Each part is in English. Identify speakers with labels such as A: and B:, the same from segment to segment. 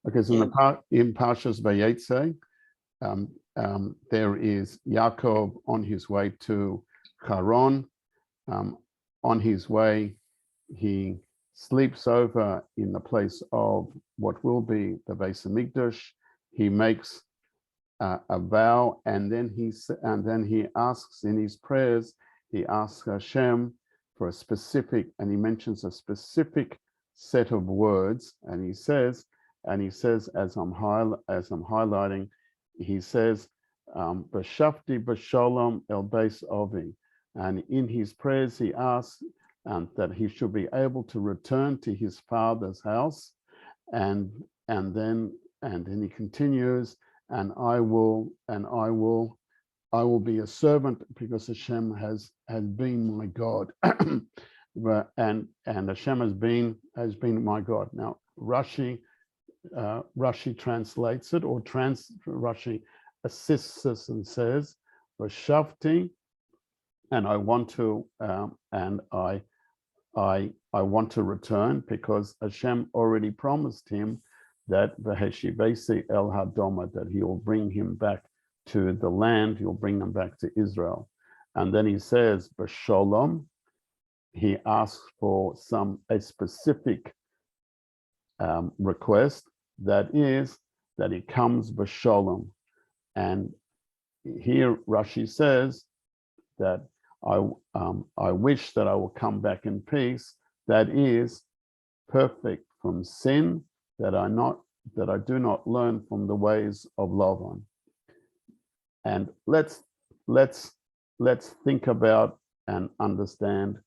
A: Okay, so in Parshas Vayzte, there is Yaacov on his way to Haran. On his way, he sleeps over in the place of what will be the Vayzte. He makes a vow, and then he asks in his prayers. He asks Hashem for a specific, and he mentions a specific set of words, and he says, as I'm highlighting, he says, "B'shafti b'shalom el beis avi," and in his prayers he asks that he should be able to return to his father's house, and then he continues, and I will be a servant because Hashem has been my God, and Hashem has been my God. Now Rashi translates it, or Rashi assists us and says, "V'shavti," and I want to I want to return, because Hashem already promised him that V'heshivesi el Hadoma, that he will bring him back to the land, he'll bring them back to Israel. And then he says, B'shalom, he asks for a specific request, that is, that he comes B'shalom. And here Rashi says that I wish that I will come back in peace, that is, perfect from sin, that I do not learn from the ways of Lavan. And let's think about and understand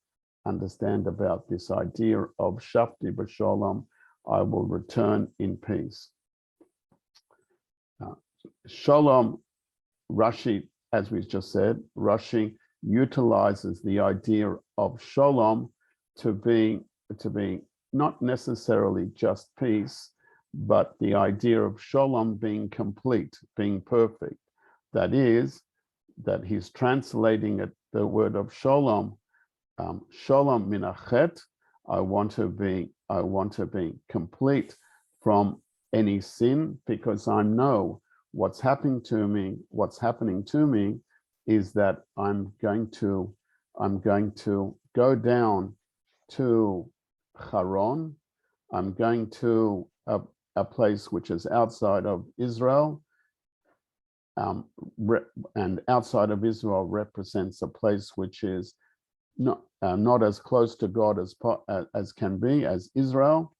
A: about this idea of Shafti B'Shalom, I will return in peace. Shalom, Rashi, as we just said, Rashi utilizes the idea of Shalom to be not necessarily just peace, but the idea of Shalom being complete, being perfect. That is, that he's translating it, the word of Shalom, Shalom minachet, I want to be complete from any sin, because I know what's happening to me is that I'm going to go down to Haran. I'm going to a place which is outside of Israel, and outside of Israel represents a place which is not as close to God as can be, as Israel,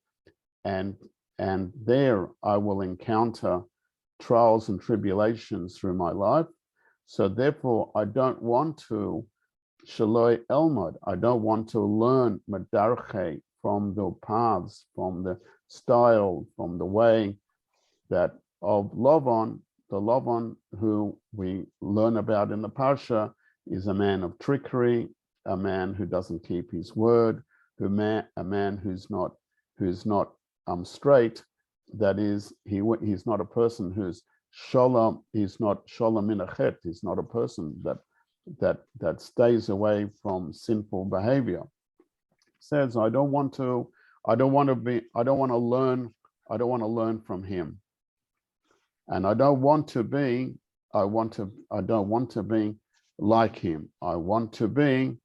A: and there I will encounter trials and tribulations through my life. So therefore, I don't want to shaloi elmod. I don't want to learn madarche, from the paths, from the style, from the way that of Lavan. The Lavan who we learn about in the Parsha is a man of trickery, a man who doesn't keep his word, a man who's not straight. That is, he's not a person who's shalom. He's not shalom minachet. He's not a person that stays away from sinful behavior. Says, I don't want to learn from him, and I don't want to be like him. I want to be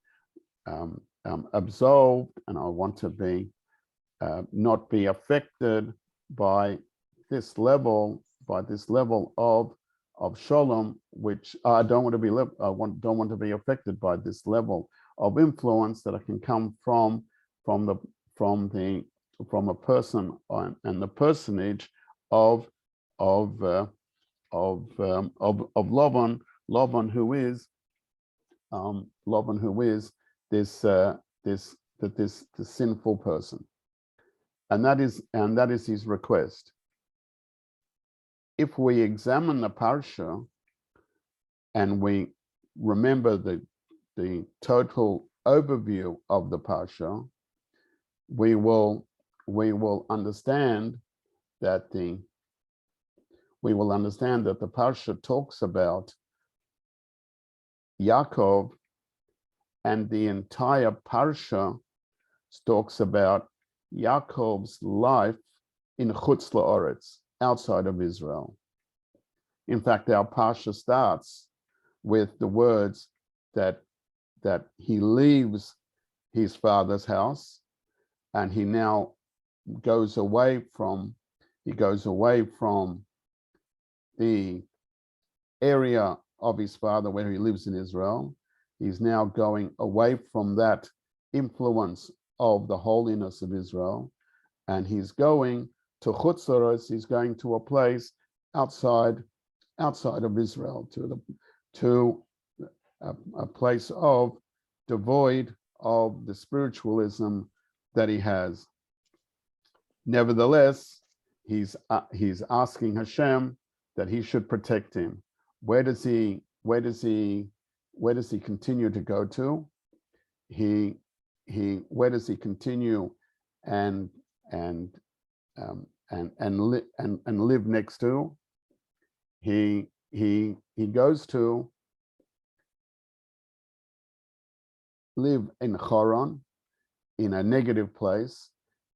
A: absolved, and I want to be not be affected by this level of shalom, which I don't want to be. Don't want to be affected by this level of influence that I can come from a person and the personage of Lavan, who is this sinful person, and that is his request. If we examine the parsha and we remember the total overview of the parsha, we will understand that the parsha talks about Yaacov, and the entire parsha talks about Yaakov's life in Chutz La'aretz. outside of Israel. In fact, our parsha starts with the words that he leaves his father's house, and he now goes away from the area of his father where he lives in Israel. He's now going away from that influence of the holiness of Israel, and he's going to Chutz La'aretz. He's going to a place outside of Israel, to a place of devoid of the spiritualism that he has. Nevertheless, he's asking Hashem that he should protect him. Where does he continue to go to? Where does he continue and live next to? He goes to live in Choron, in a negative place.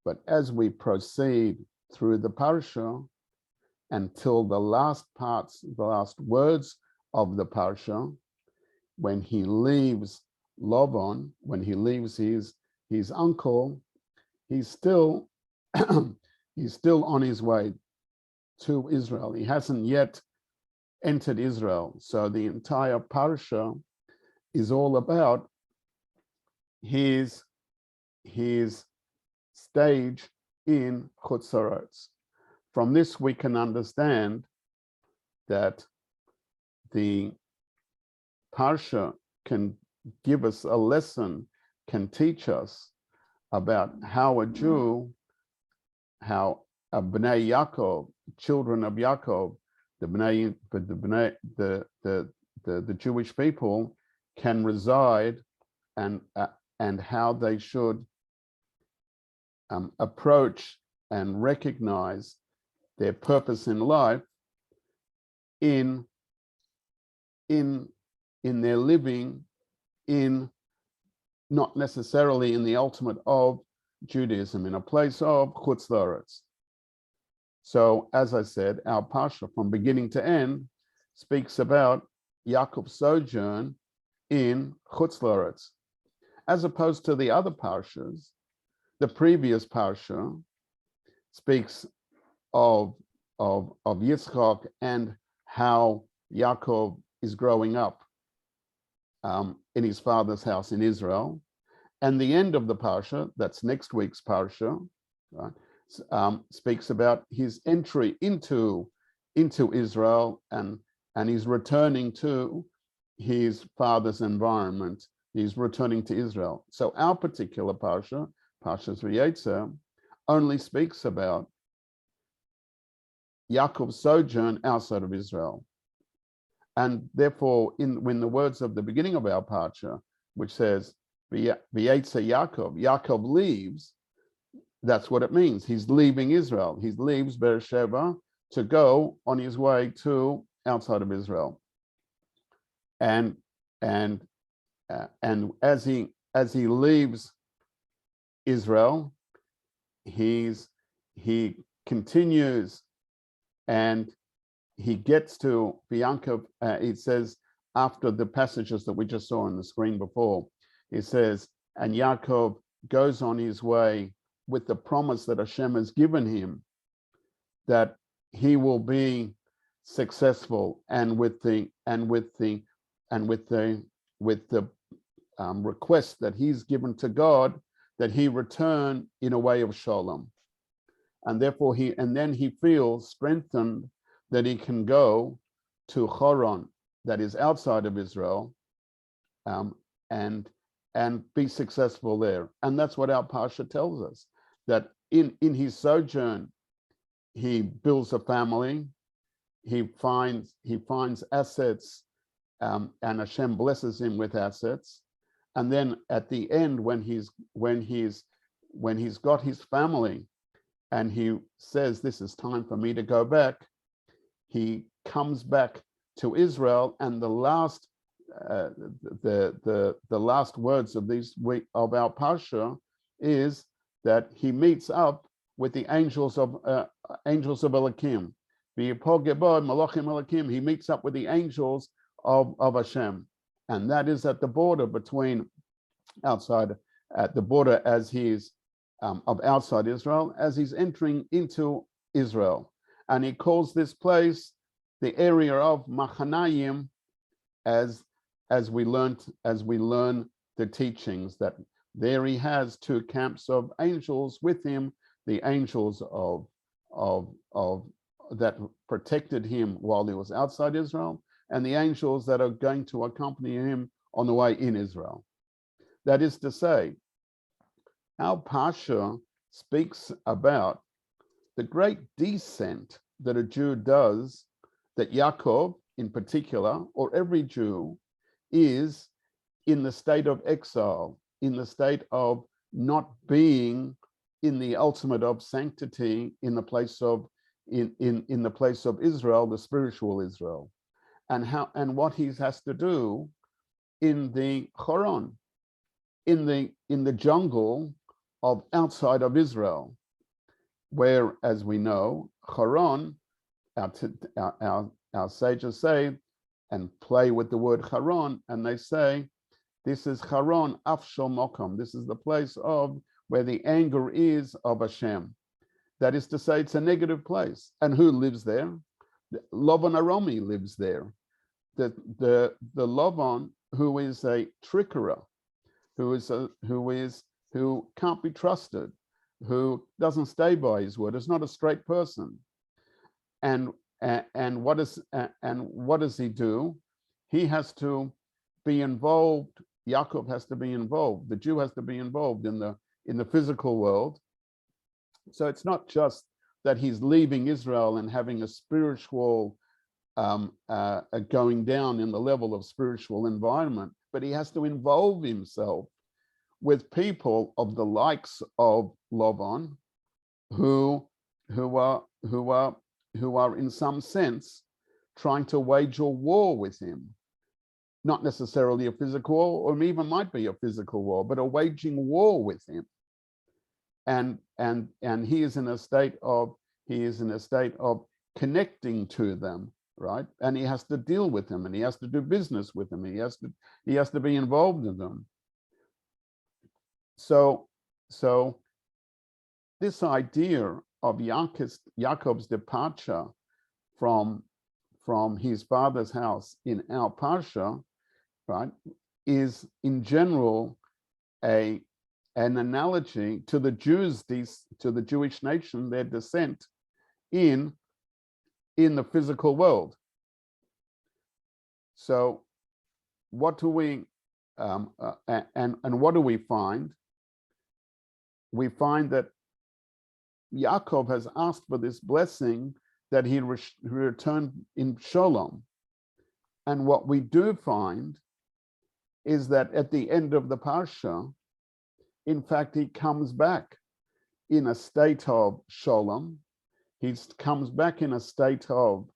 A: But as we proceed through the parsha, until the last words of the parsha, when he leaves Lavan, when he leaves his uncle, he's still he's still on his way to Israel. He hasn't yet entered Israel. So the entire parsha is all about his stage in Chutz La'aretz. From this, we can understand that the parsha can give us a lesson, can teach us about how a Jew, how a Bnei Yaacov, children of Yaacov, the Jewish people, can reside, and how they should approach and recognize their purpose in life in their living, in not necessarily in the ultimate of Judaism, in a place of Chutz La'aretz. So, as I said, our parsha from beginning to end speaks about Yaakov's sojourn in Chutz La'aretz, as opposed to the other parshas. The previous parsha speaks of Yitzchak and how Yaakov is growing up in his father's house in Israel. And the end of the parsha, that's next week's parsha, right, speaks about his entry into Israel and he's returning to his father's environment. He's returning to Israel. So our particular parsha, Parshas Vayzte, only speaks about Yaakov's sojourn outside of Israel. And therefore, when the words of the beginning of our parsha, which says, Vayzte Yaacov, Yaakov leaves, that's what it means. He's leaving Israel. He leaves Beersheba to go on his way to outside of Israel. And as he leaves Israel, he continues, and he gets to Yaakov. It says, after the passages that we just saw on the screen before, it says, and Yaakov goes on his way with the promise that Hashem has given him, that he will be successful, and with the request that he's given to God, that he return in a way of shalom. And therefore then he feels strengthened that he can go to Choron, that is outside of Israel, and be successful there. And that's what our parsha tells us, that in his sojourn, he builds a family, he finds assets, and Hashem blesses him with assets. And then at the end, when he's got his family, and he says, "This is time for me to go back," he comes back to Israel, and the last words of our parsha is that he meets up with the angels of angels of Elohim. He meets up with the angels of Hashem. And that is at the border between outside, at the border as he's of outside Israel, as he's entering into Israel. And he calls this place the area of Machanayim, as we learn the teachings, that there he has two camps of angels with him, the angels of that protected him while he was outside Israel, and the angels that are going to accompany him on the way in Israel. That is to say, our Parsha speaks about the great descent that a Jew does, that Yaacov in particular, or every Jew, is in the state of exile, in the state of not being in the ultimate of sanctity, in the place of in the place of Israel, the spiritual Israel, and what he has to do in the Choron, in the jungle of outside of Israel, where, as we know, Choron, our sages say, and play with the word Choron, and they say, this is Choron Afshol Mokom. This is the place of where the anger is of Hashem. That is to say, it's a negative place. And who lives there? Lavan Aromi lives there. The Lavan, who is a trickerer, who can't be trusted, who doesn't stay by his word, is not a straight person. And what does he do? He has to be involved. Yaacov has to be involved. The Jew has to be involved in the physical world. So it's not just that he's leaving Israel and having a spiritual going down in the level of spiritual environment, but he has to involve himself with people of the likes of Lavan, who are in some sense trying to wage a war with him. Not necessarily a physical war, or even might be a physical war, but a waging war with him. And he is in a state of connecting to them, right? And he has to deal with them, and he has to do business with them. He has to be involved in them. So this idea of Yaakov's departure from his father's house in our Parsha, right, is in general an analogy to the Jews, to the Jewish nation, their descent in the physical world. So what do we and what do we find? We find that Yaacov has asked for this blessing that he returned in shalom. And what we do find is that at the end of the Parsha, in fact, he comes back in a state of shalom. He comes back in a state of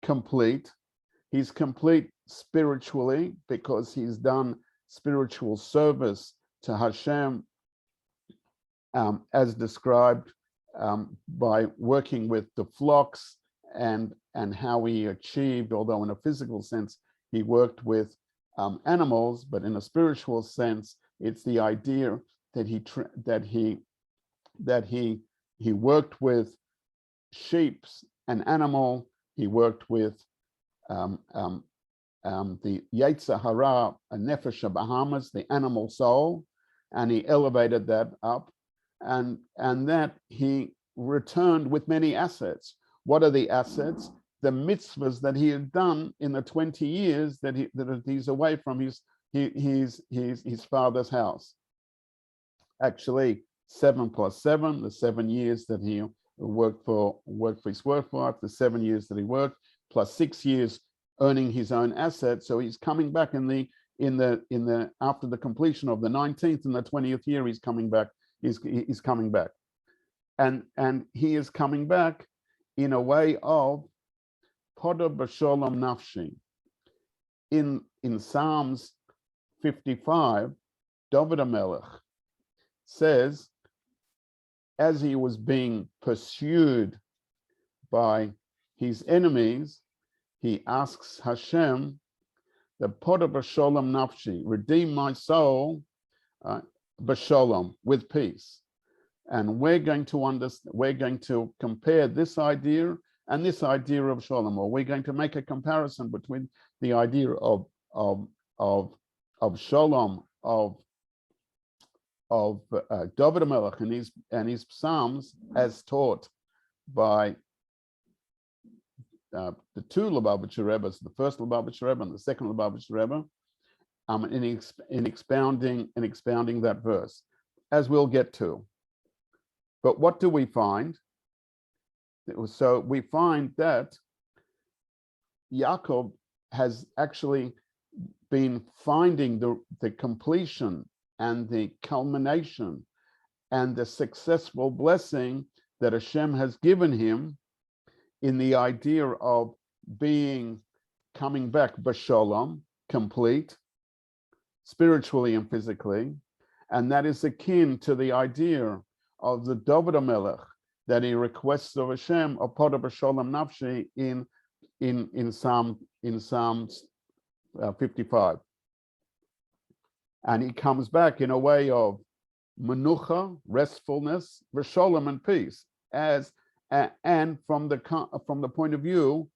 A: complete. He's complete spiritually because he's done spiritual service to Hashem, as described by working with the flocks, and how he achieved, although in a physical sense he worked with animals, but in a spiritual sense it's the idea that he worked with sheep and animal. He worked with the Yetzer Hara, a Nefesh Bahamas, the animal soul, and he elevated that up, and that he returned with many assets. What are the assets? The mitzvahs that he had done in the 20 years that he's away from his father's house. Actually, 7 plus 7, the 7 years that he worked for his work wife, the 7 years that he worked, plus 6 years earning his own assets. So he's coming back in the after the completion of the 19th and the 20th year, he's coming back. He's coming back, and he is coming back in a way of Poda b'sholom nafshi. In Psalms 55, David HaMelech says, as he was being pursued by his enemies, he asks Hashem, the pot of shalom nafshi, redeem my soul, b'shalom, with peace. And we're going to understand, we're going to compare this idea and this idea of shalom, or we're going to make a comparison between the idea of shalom, of David HaMelech and his psalms, as taught by the two Lubavitcher Rebbes, the first Lubavitcher Rebbe and the second Lubavitcher Rebbe, in expounding that verse, as we'll get to. But what do we find? So we find that Yaacov has actually been finding the completion and the culmination and the successful blessing that Hashem has given him in the idea of coming back b'shalom, complete, spiritually and physically, and that is akin to the idea of the David HaMelech that he requests of Hashem, a pot of b'shalom nafshi in Psalms 55. And he comes back in a way of menucha, restfulness, v'shalom, and peace, and from the point of view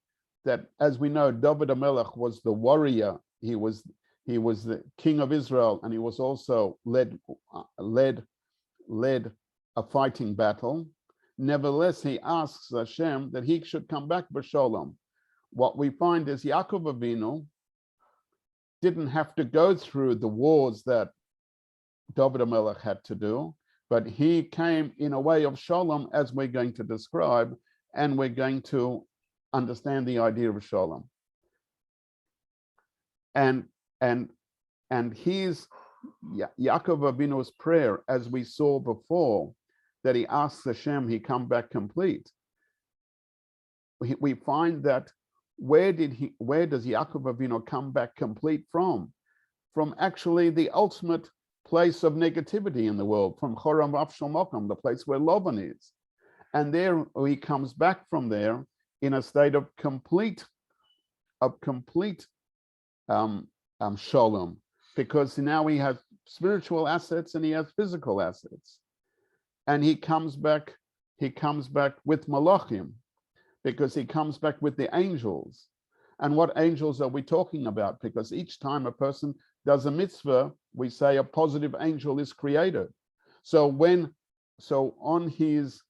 A: that, as we know, David HaMelech was the warrior. He was the king of Israel, and he was also led a fighting battle. Nevertheless, he asks Hashem that he should come back b'shalom. What we find is Yaakov Avinu didn't have to go through the wars that David HaMelech had to do, but he came in a way of shalom, as we're going to describe, and we're going to understand the idea of shalom. And his Yaakov Avinu's prayer, as we saw before, that he asks Hashem, he come back complete. We find that where does Yaakov Avinu come back complete from? From actually the ultimate place of negativity in the world, from Choram Avshal Mokum, the place where Lavan is. And there he comes back from there in a state of complete shalom, because now he has spiritual assets and he has physical assets. And he comes back with malachim, because he comes back with the angels. And what angels are we talking about? Because each time a person does a mitzvah, we say a positive angel is created. So on his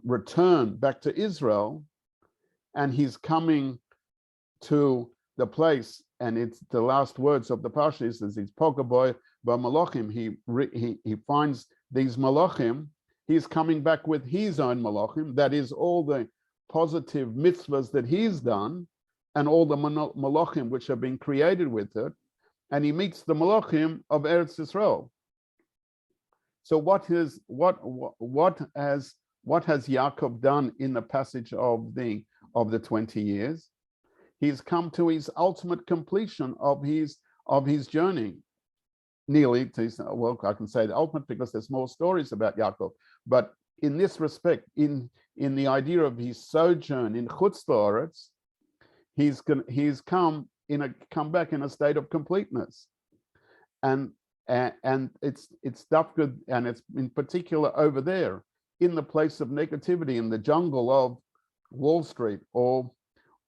A: return back to Israel, and he's coming to the place, and it's the last words of the parsha is he's pogaboy by malachim. He finds these malachim. He's coming back with his own malachim. That is all the positive mitzvahs that he's done, and all the malachim which have been created with it. And he meets the malachim of Eretz Yisrael. So what has Yaakov done in the passage of the 20 years? He's come to his ultimate completion of his journey. Nearly to, well, I can say the ultimate because there's more stories about Yaakov. But in this respect, in the idea of his sojourn in Chutz La'aretz, he's come back in a state of completeness, and it's good, and it's in particular over there in the place of negativity, in the jungle of Wall Street, or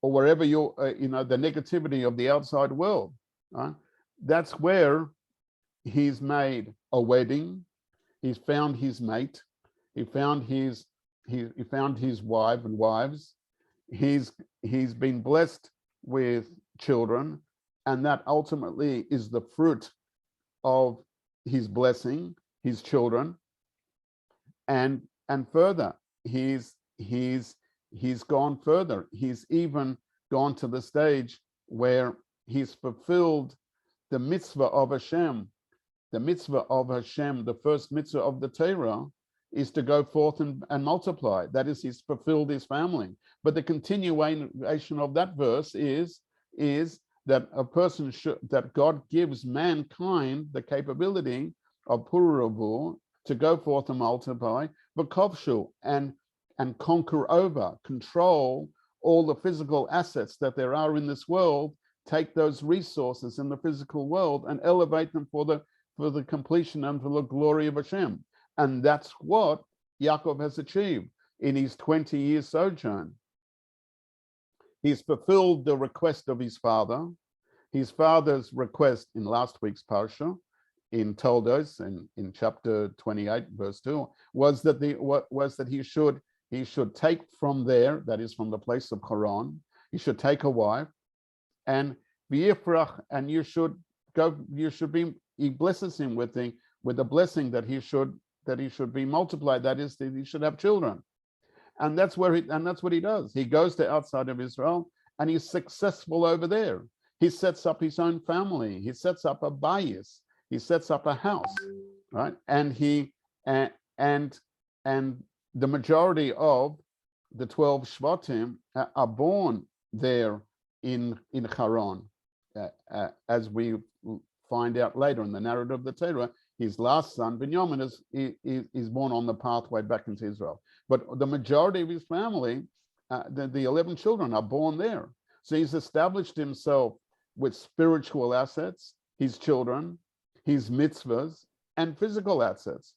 A: wherever you're, the negativity of the outside world. That's where he's made a wedding. He's found his mate. He found his wife and wives. He's been blessed with children, and that ultimately is the fruit of his blessing, his children. And further, he's gone further. He's even gone to the stage where he's fulfilled the mitzvah of Hashem. The mitzvah of Hashem, the first mitzvah of the Torah, is to go forth and multiply. That is, he's fulfilled his family. But the continuation of that verse is that that God gives mankind the capability of puravu, to go forth and multiply, v'kovshu, and conquer over, control all the physical assets that there are in this world, take those resources in the physical world and elevate them for the completion and for the glory of Hashem. And that's what Yaakov has achieved in his 20-year sojourn. He's fulfilled the request of his father. His father's request in last week's parsha, in Toldos, in chapter 28, verse 2, was that he should take from there, that is from the place of Haran, he should take a wife, and v'yifrach, and he blesses him with the blessing that he should be multiplied, that is, that he should have children. And that's what he does. He goes to outside of Israel and he's successful over there. He sets up his own family. He sets up a bayis. He sets up a house, right? And the majority of the 12 Shvatim are born there in Haran, as we find out later in the narrative of the Torah. His last son, Binyamin, is born on the pathway back into Israel. But the majority of his family, the 11 children, are born there. So he's established himself with spiritual assets, his children, his mitzvahs, and physical assets.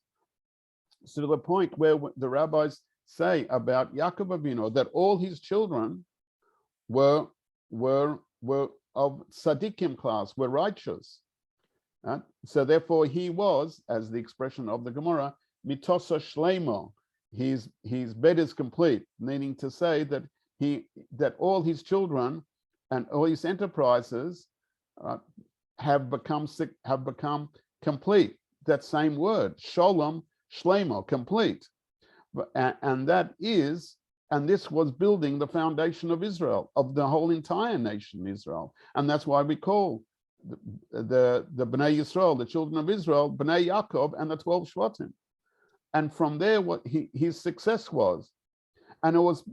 A: So to the point where the rabbis say about Yaakov Avinu that all his children were of tzaddikim class, were righteous. So therefore he was, as the expression of the Gemara, mitosa shlemo, his bed is complete, meaning to say that all his children and all his enterprises have become complete. That same word, shalom, shlemo, complete. And this was building the foundation of Israel, of the whole entire nation Israel. And that's why we call the Bnei Yisrael, the children of Israel, Bnei Yaakov, and the 12 Shvatim. And from there, what his success was, and it was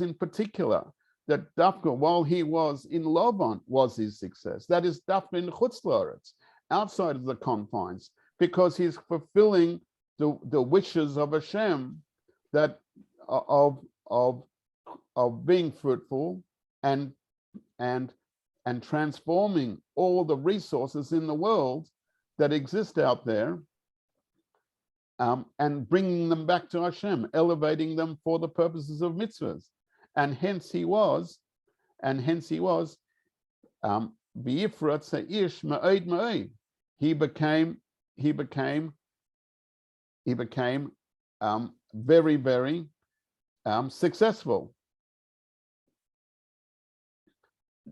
A: in particular that Dafka, while he was in Lavan, was his success. That is Dafka in Chutz La'aretz, outside of the confines, because he's fulfilling the wishes of Hashem, that of being fruitful and transforming all the resources in the world that exist out there, and bringing them back to Hashem, elevating them for the purposes of mitzvahs. And hence he was b'yifrat se'ish ma'od ma'od. He became very, very successful.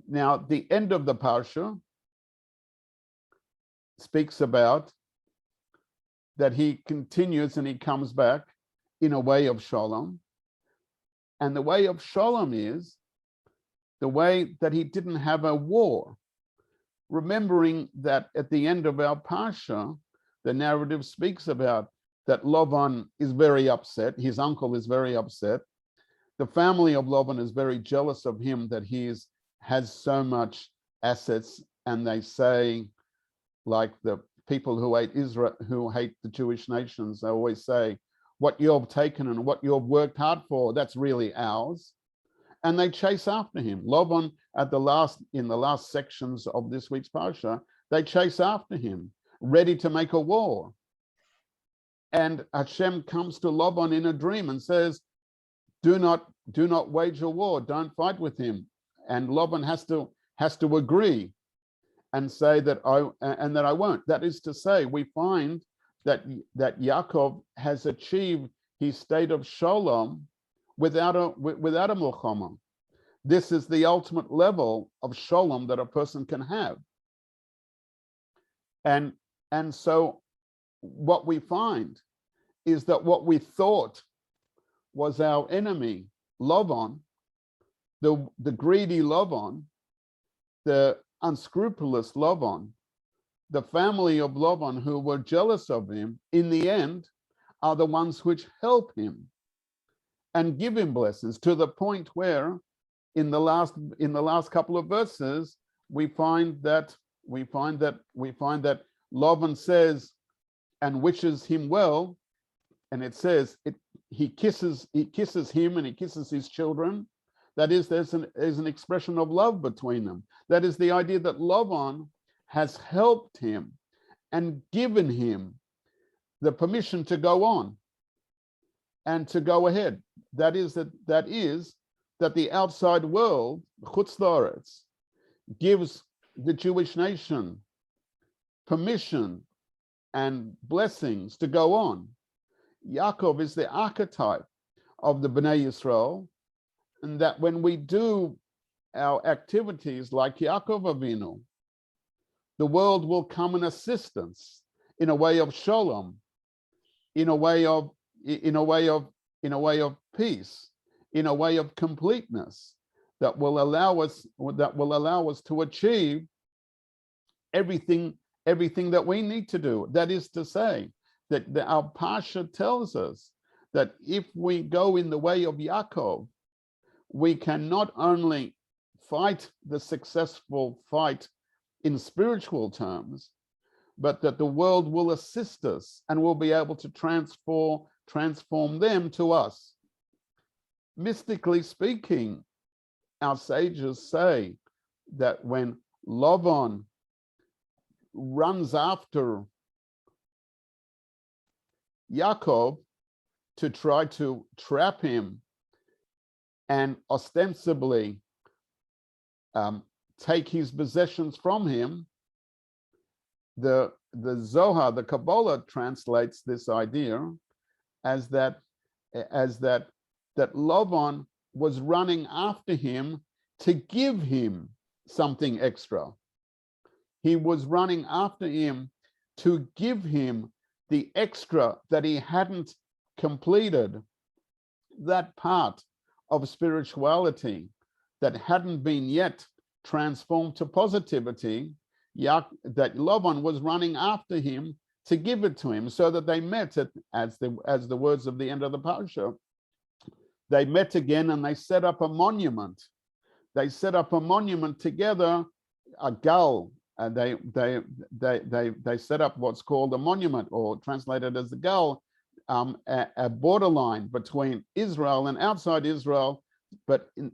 A: Now, the end of the parsha speaks about that he continues and he comes back in a way of shalom. And the way of shalom is the way that he didn't have a war. Remembering that at the end of our parsha, the narrative speaks about that Lavan is very upset. His uncle is very upset. The family of Lavan is very jealous of him that he has so much assets, and they say, like the people who hate Israel, who hate the Jewish nations, they always say, what you've taken and what you've worked hard for, that's really ours. And they chase after him. Lavan, in the last sections of this week's parsha, they chase after him, ready to make a war. And Hashem comes to Lavan in a dream and says, do not wage a war, don't fight with him. And Lavan has to agree and say that I won't. That is to say, we find that Yaakov has achieved his state of shalom without a milchama. This is the ultimate level of shalom that a person can have. And so what we find is that what we thought was our enemy, Lavan, the greedy Lavan, the unscrupulous Lavan, the family of Lavan who were jealous of him, in the end, are the ones which help him and give him blessings, to the point where in the last couple of verses, we find that Lavan says, and wishes him well. And it says he kisses him and he kisses his children. That is, there's an expression of love between them. That is the idea that Lavan has helped him and given him the permission to go on and to go ahead. That is that the outside world, Chutz La'aretz, gives the Jewish nation permission and blessings to go on. Yaakov is the archetype of the Bnei Yisrael, and that when we do our activities like Yaakov Avinu, the world will come in assistance in a way of shalom, in a way of peace, in a way of completeness that will allow us to achieve everything that we need to do. That is to say, that our Pasha tells us that if we go in the way of Yaakov, we can not only fight the successful fight in spiritual terms, but that the world will assist us and will be able to transform them to us. Mystically speaking, our sages say that when Lavan runs after Yaakov to try to trap him and ostensibly take his possessions from him, the Zohar, the Kabbalah, translates this idea as that Lavan was running after him to give him something extra. He was running after him to give him the extra that he hadn't completed, that part of spirituality that hadn't been yet transformed to positivity, that Lavan was running after him to give it to him, so that they met at, as the words of the end of the parasha, they met again and they set up a monument. They set up a monument together, a gal, and they set up what's called a monument, or translated as a gal, a borderline between Israel and outside Israel. But in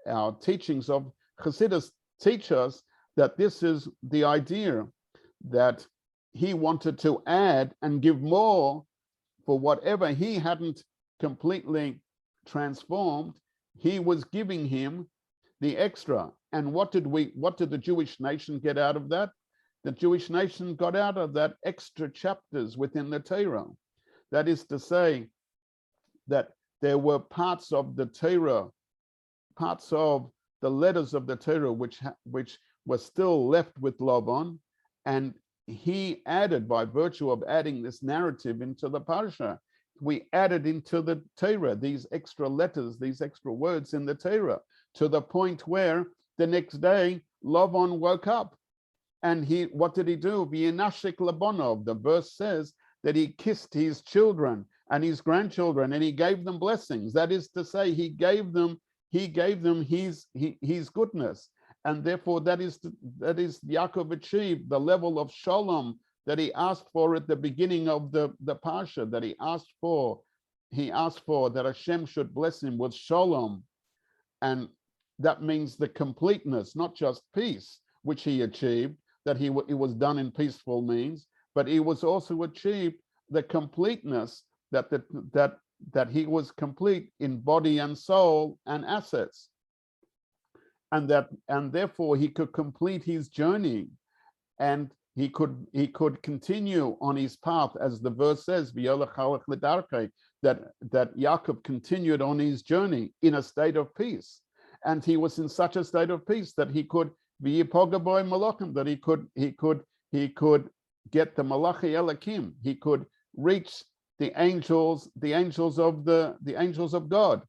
A: our teachings of Chassidus teach us that this is the idea, that he wanted to add and give more for whatever he hadn't completely transformed. He was giving him the extra. And what did the Jewish nation get out of that? The Jewish nation got out of that extra chapters within the Torah. That is to say, that there were parts of the Torah, parts of the letters of the Torah which were still left with Lavan, and he added, by virtue of adding this narrative into the parasha, we added into the Torah these extra letters, these extra words in the Torah, to the point where the next day Lavan woke up, and what did he do? V'yinashik labonov. The verse says that he kissed his children and his grandchildren, and he gave them blessings. That is to say, he gave them his goodness, and therefore that is Yaakov achieved the level of shalom that he asked for at the beginning of the parsha. That he asked for that Hashem should bless him with shalom, and that means the completeness, not just peace, which he achieved, that it was done in peaceful means, but he was also achieved the completeness that he was complete in body and soul and assets, and therefore he could complete his journey, and he could continue on his path, as the verse says, that Yaakov continued on his journey in a state of peace, and he was in such a state of peace that he could be Yipogaboy Malachim, that he could get the Malachi Elakim, he could reach the angels of God,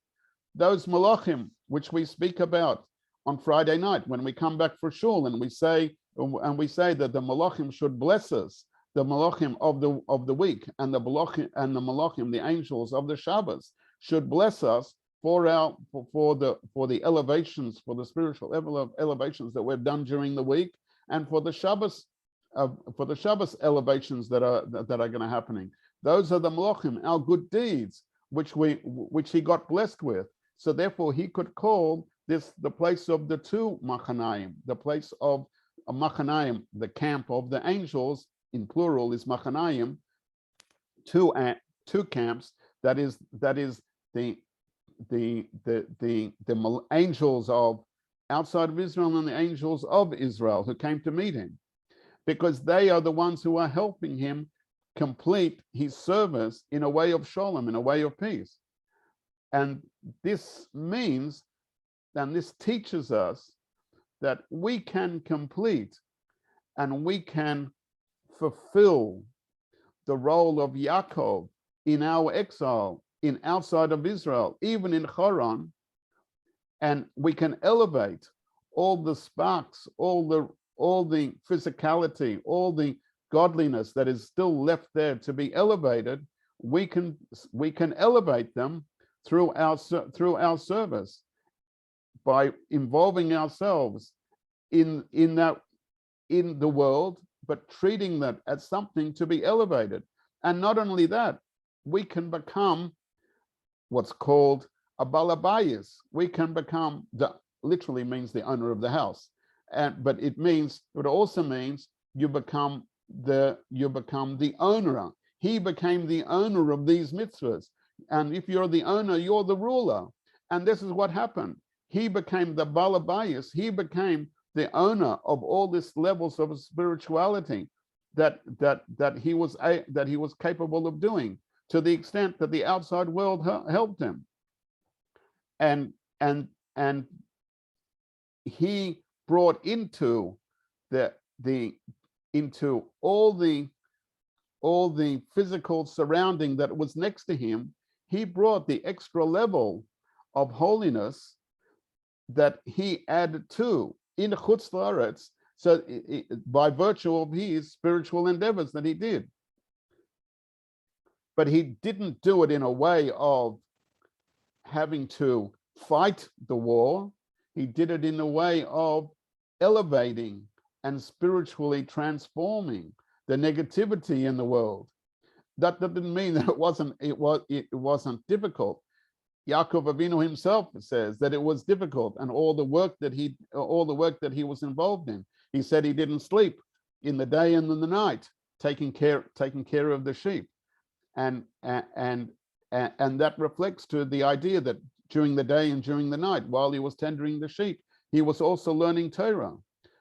A: those Malachim which we speak about on Friday night when we come back for shul, and we say that the Malachim should bless us, the Malachim of the week, and the Malachim, the angels of the Shabbos, should bless us for the elevations, for the spiritual elevations that we've done during the week, and for the Shabbos for the Shabbos elevations that are going to happening. Those are the Malachim, our good deeds, which he got blessed with. So therefore, he could call this the place of the two Machanayim, the place of a Machanayim, the camp of the angels, in plural is Machanayim, two camps. That is the angels of outside of Israel and the angels of Israel who came to meet him, because they are the ones who are helping him complete his service in a way of shalom, in a way of peace. And this means, and this teaches us that we can complete and we can fulfill the role of Yaacov in our exile, in outside of Israel, even in Haran, and we can elevate all the sparks, all the physicality, all the godliness that is still left there to be elevated. We can elevate them through our service by involving ourselves in the world, but treating that as something to be elevated. And not only that, we can become what's called a balabayis. We can become, literally means the owner of the house, but it also means you become the owner. He became the owner of these mitzvahs. And if you're the owner, you're the ruler. And this is what happened. He became the balabayis. He became the owner of all these levels of spirituality that he was capable of doing, to the extent that the outside world helped him. And he brought into all the physical surrounding that was next to him. He brought the extra level of holiness that he added to in Chutz La'aretz, so by virtue of his spiritual endeavors that he did. But he didn't do it in a way of having to fight the war. He did it in a way of elevating and spiritually transforming the negativity in the world. That didn't mean that it wasn't difficult. Yaakov Avinu himself says that it was difficult, and all the work that he was involved in. He said he didn't sleep in the day and in the night, taking care of the sheep, and that reflects to the idea that during the day and during the night, while he was tendering the sheep, he was also learning Torah,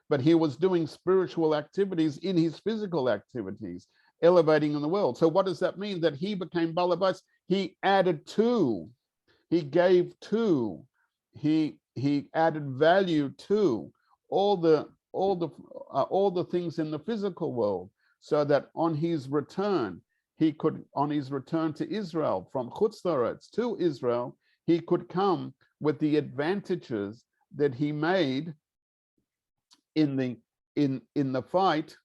A: but he was doing spiritual activities in his physical activities, elevating in the world. So what does that mean? That he became balabais? He added to. He gave to, he added value to all the things in the physical world, so that on his return to Israel, from Chutz La'aretz to Israel, he could come with the advantages that he made in the fight.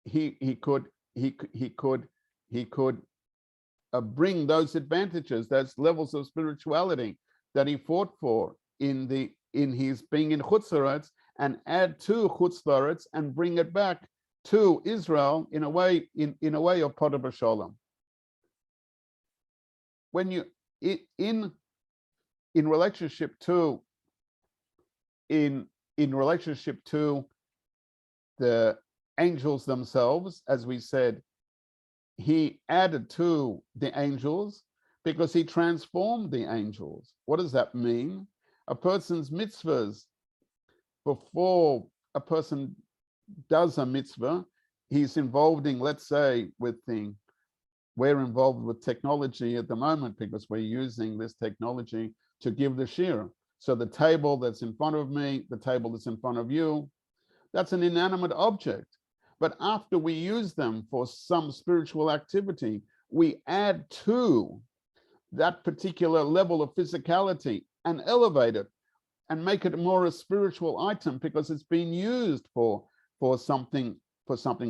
A: He could bring those advantages, those levels of spirituality that he fought for in his being in Chutz La'aretz, and add to Chutz La'aretz and bring it back to Israel in a way of Podah B'Shalom. When you in relationship to the angels themselves, as we said, he added to the angels because he transformed the angels. What does that mean? A person's mitzvahs, before a person does a mitzvah, he's involved in, let's say, we're involved with technology at the moment because we're using this technology to give the shir. So the table that's in front of me, the table that's in front of you, that's an inanimate object. But after we use them for some spiritual activity, we add to that particular level of physicality and elevate it and make it more a spiritual item because it's been used for something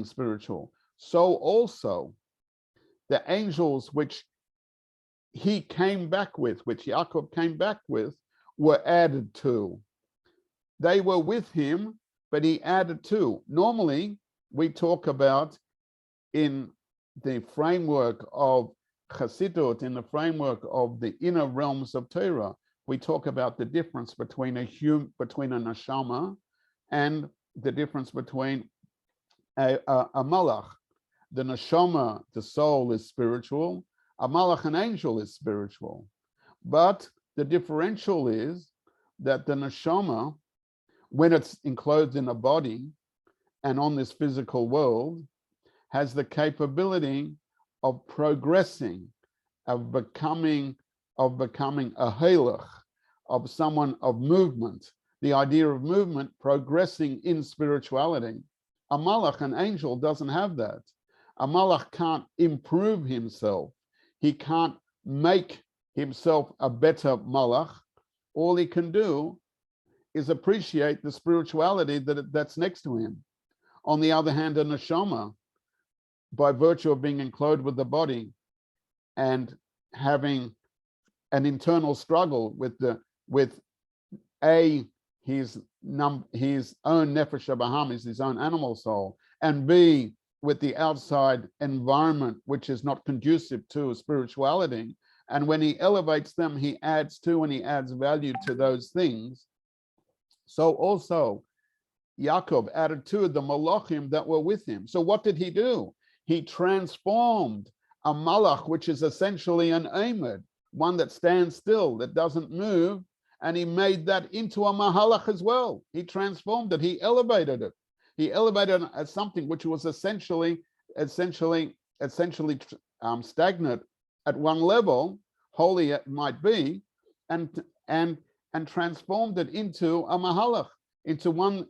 A: spiritual. So also the angels which he came back with, which Yaakov came back with, were added to. They were with him, but he added to. Normally, we talk about in the framework of Chassidut, in the framework of the inner realms of Torah, we talk about the difference between a neshama and the difference between a malach. The neshama, the soul, is spiritual. A malach, an angel, is spiritual. But the differential is that the neshama, when it's enclosed in a body and on this physical world, has the capability of progressing, of becoming a halach, of someone of movement. The idea of movement, progressing in spirituality. A malach, an angel, doesn't have that. A malach can't improve himself. He can't make himself a better malach. All he can do is appreciate the spirituality that's next to him. On the other hand, a neshama, by virtue of being enclosed with the body and having an internal struggle with his own nefesh habahamis, his own animal soul, and B, with the outside environment, which is not conducive to spirituality. And when he elevates them, he adds to and he adds value to those things. So also, Yaacov added to the malachim that were with him. So what did he do? He transformed a malach, which is essentially an amed, one that stands still, that doesn't move, and he made that into a mahalach as well. He transformed it. He elevated it. He elevated it as something which was essentially stagnant at one level, holy it might be, and transformed it into a mahalach, into one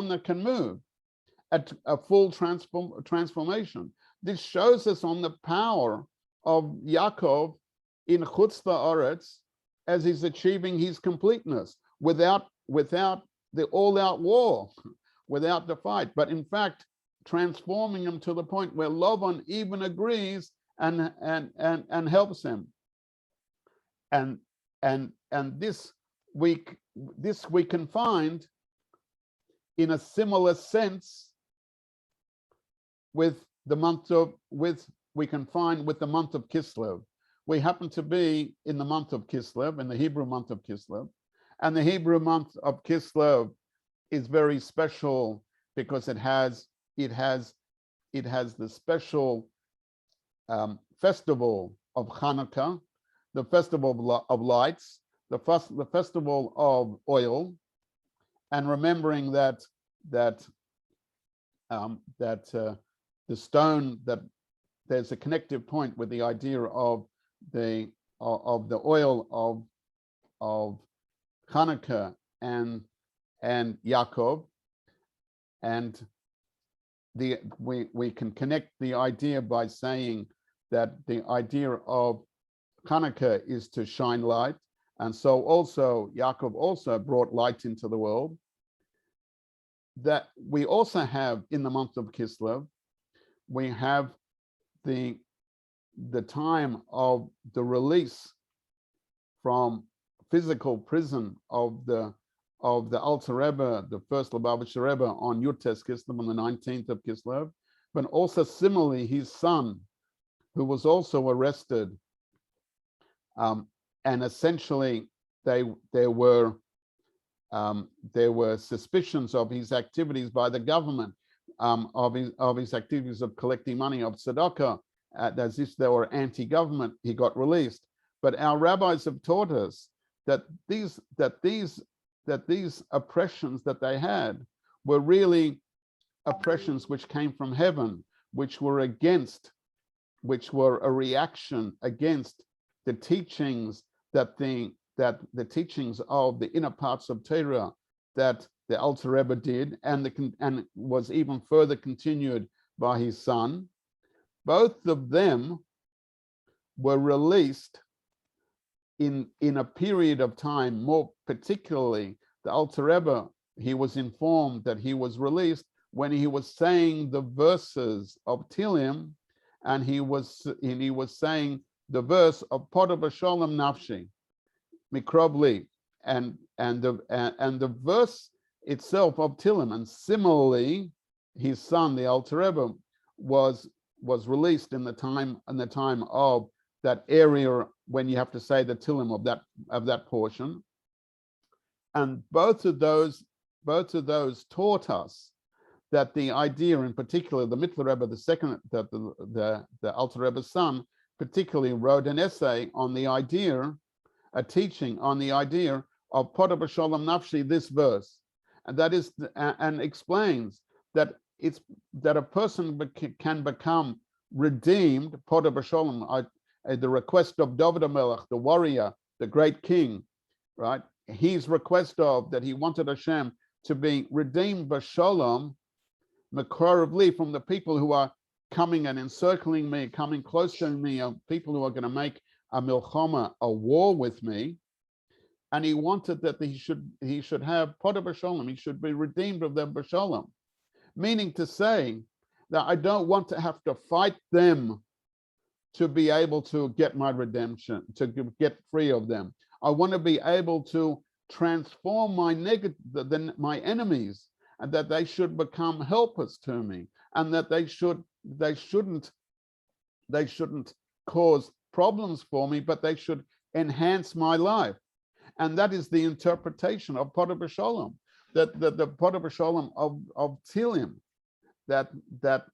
A: that can move, at a full transformation. This shows us on the power of Yaakov in Chutz La'aretz as he's achieving his completeness without the all-out war, without the fight, but in fact transforming him to the point where Lavan even agrees and helps him. And this we can find in a similar sense with the month of Kislev. We happen to be in the month of Kislev, in the Hebrew month of Kislev, and the Hebrew month of Kislev is very special because it has the special festival of Hanukkah, the festival of lights, the festival of oil, and remembering that the stone, that there's a connective point with the idea of the oil of Hanukkah and Yaakov, and we can connect the idea by saying that the idea of Hanukkah is to shine light, and so also Yaakov also brought light into the world. That we also have in the month of Kislev, we have the time of the release from physical prison of the Alter Rebbe, the first Lubavitcher Rebbe, on Yutes Kislev, on the 19th of Kislev, but also similarly his son, who was also arrested, and essentially there were suspicions of his activities by the government, of his activities of collecting money of tzedakah, as if they were anti-government. He got released, but our rabbis have taught us that these oppressions that they had were really oppressions which came from heaven, which were a reaction against the teachings the teachings of the inner parts of Torah that the Alter Rebbe did, and was even further continued by his son. Both of them were released in a period of time. More particularly, the Alter Rebbe, he was informed that he was released when he was saying the verses of Tilim, and he was saying the verse of Poda B'Sholem Nafshi, Mikrobli, and the verse itself of Tilim. And similarly, his son, the Alter Rebbe, was released in the time of that area when you have to say the Tillim of that portion. And both of those taught us that the idea, in particular, the Mittler Rebbe, the Alter Rebbe's son, particularly wrote an essay on the idea, a teaching on the idea of Poda B'Sholom Nafshi, this verse, and that is, and explains that that a person can become redeemed, Poda B'Sholom, the request of David HaMelech, the warrior, the great king, right? His request of that he wanted Hashem to be redeemed B'Sholom, Mekorav, from the people who are coming and encircling me, coming close to me, people who are going to make a milchama, a war with me. And he wanted that he should have Poda B'Sholom, he should be redeemed of them B'Sholom, meaning to say that I don't want to have to fight them to be able to get my redemption, to get free of them. I want to be able to transform my my enemies, and that they should become helpers to me, and that they shouldn't cause problems for me, but they should enhance my life. And that is the interpretation of Poda B'Sholom, that the Poda B'Sholom of Tilim, that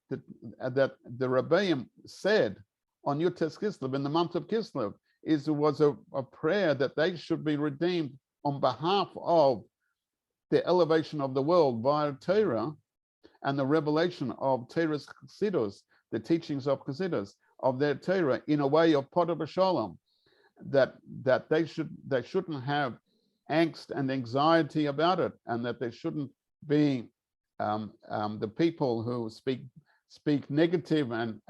A: the Rebbeim said on Yutes Kislev, in the month of Kislev, was a prayer that they should be redeemed on behalf of the elevation of the world via Torah and the revelation of Torah's Chassidus, the teachings of Chassidus, of their Torah, in a way of Poda B'Sholom, that they shouldn't have angst and anxiety about it, and that there shouldn't be the people who speak negative and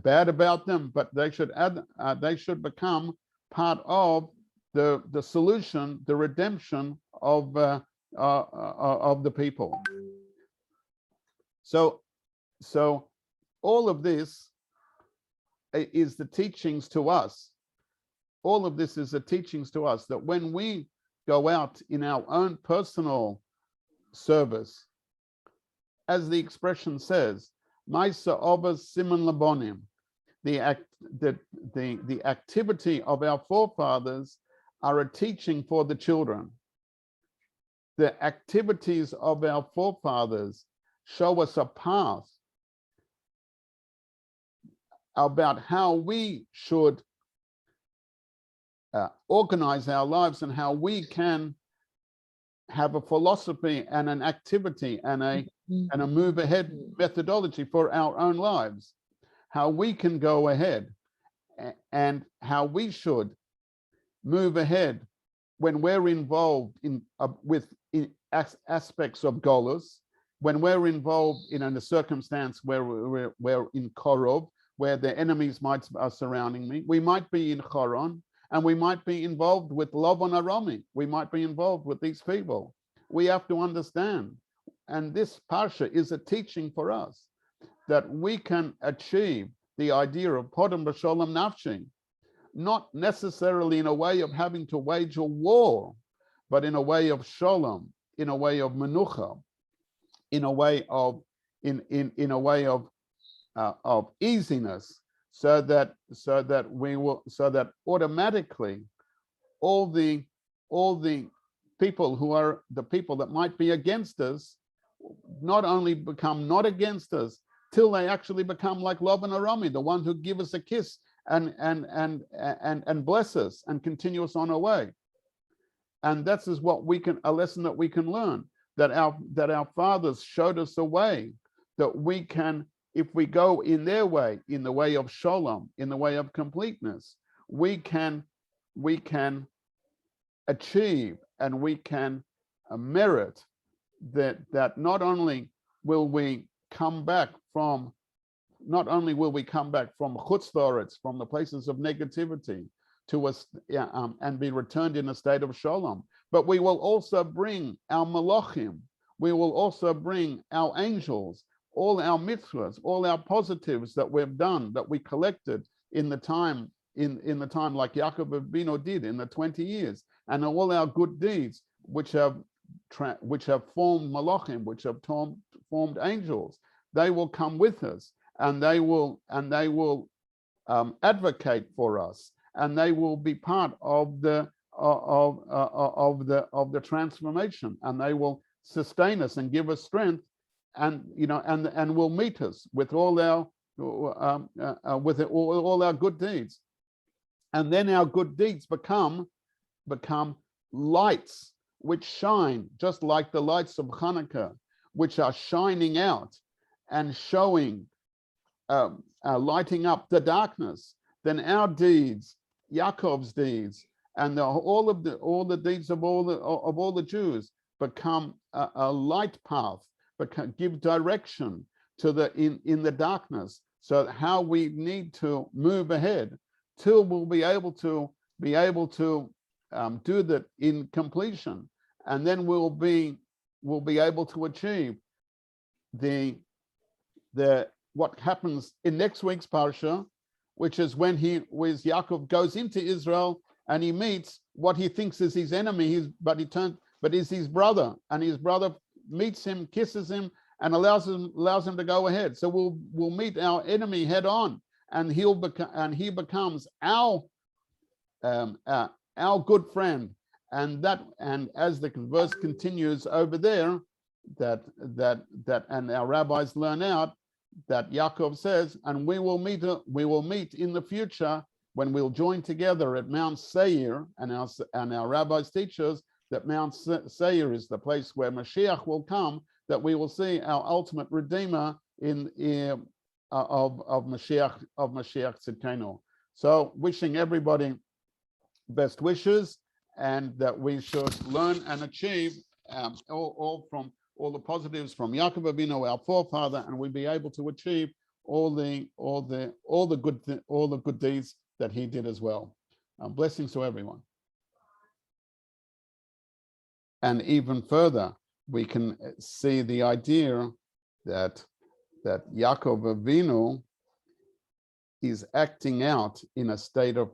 A: bad about them, but they should become part of the solution, the redemption of the people. So all of this is the teachings to us. All of this is the teachings to us that when we go out in our own personal service, as the expression says, Maisa Obas Simon Labonim, the activity of our forefathers are a teaching for the children. The activities of our forefathers show us a path about how we should organize our lives, and how we can have a philosophy and an activity and a move ahead methodology for our own lives, how we can go ahead and how we should move ahead when we're involved in aspects of Golus, when we're involved in a circumstance where we're in Korov, where the enemies are surrounding me. We might be in Choron, and we might be involved with Lovon Aromi. We might be involved with these people. We have to understand, and this parsha is a teaching for us, that we can achieve the idea of Poda B'Sholom Nafshi, not necessarily in a way of having to wage a war, but in a way of shalom, in a way of menucha, in a way of easiness, so that automatically all the people who are the people that might be against us not only become not against us, till they actually become like Lavan Arami, the one who give us a kiss and bless us and continue us on our way. And that's is what a lesson that we can learn, that our fathers showed us a way that we can, if we go in their way, in the way of shalom, in the way of completeness, we can achieve and we can merit that not only will we come back from chutz la'aretz, from the places of negativity, to us and be returned in a state of shalom, but we will also bring our malachim, we will also bring our angels, all our mitzvahs, all our positives that we've done, that we collected in the time like Yaacov Avinu did in the 20 years, and all our good deeds which have formed malachim, which have formed angels. They will come with us, and they will advocate for us, and they will be part of the transformation, and they will sustain us and give us strength, and and will meet us with all our all our good deeds, and then our good deeds become lights which shine, just like the lights of Hanukkah, which are shining out and showing, lighting up the darkness. Then our deeds, Yaakov's deeds, and all the deeds of all the Jews become a light path, give direction to in the darkness. So how we need to move ahead till we'll be able to do that in completion, and then we'll be able to achieve the what happens in next week's parsha, which is when Yaakov goes into Israel and he meets what he thinks is his enemy, but is his brother, and his brother meets him, kisses him, and allows him to go ahead. So we'll meet our enemy head on, and he becomes our good friend. And as the verse continues over there, that and our rabbis learn out that Yaakov says, and we will meet in the future when we'll join together at Mount Seir, and our rabbis teach us that Mount Seir is the place where Mashiach will come, that we will see our ultimate Redeemer of Mashiach Tzidkenu. So wishing everybody best wishes, and that we should learn and achieve all the positives from Yaakov Avinu, our forefather, and we'll be able to achieve all the good deeds that he did as well. Blessings to everyone. And even further, we can see the idea that Yaakov Avinu is acting out in a state of,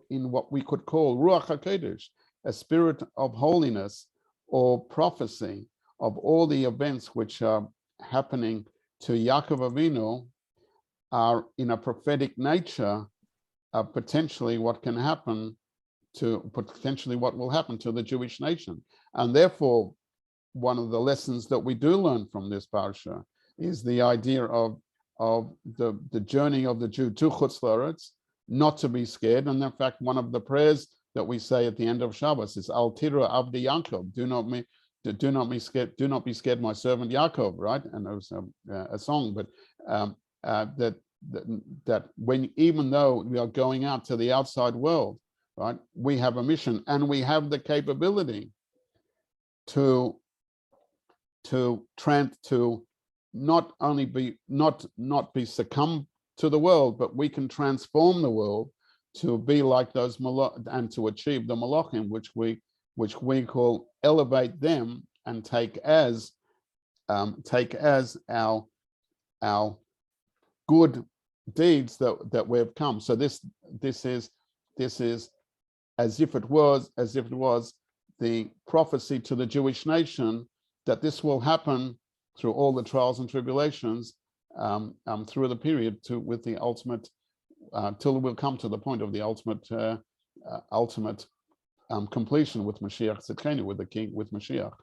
A: in what we could call Ruach HaKodesh, a spirit of holiness or prophecy of all the events which are happening to Yaakov Avinu are in a prophetic nature of potentially what will happen to the Jewish nation. And therefore, one of the lessons that we do learn from this parsha is the idea of the journey of the Jew to Chutz La'aretz, not to be scared. And in fact, one of the prayers that we say at the end of Shabbos is Al Tira Avdi Yaakov, do not be scared, my servant Yaakov, right? And there was a song, but that when, even though we are going out to the outside world, right, we have a mission, and we have the capability to not only be succumb to the world, but we can transform the world to be like those and to achieve the malachim, which we call elevate them and take as our good deeds that we've come. So this is as if it was the prophecy to the Jewish nation that this will happen through all the trials and tribulations through the period with the ultimate till we'll come to the point of the ultimate completion with Mashiach Tzidkenu, with the King, with Mashiach.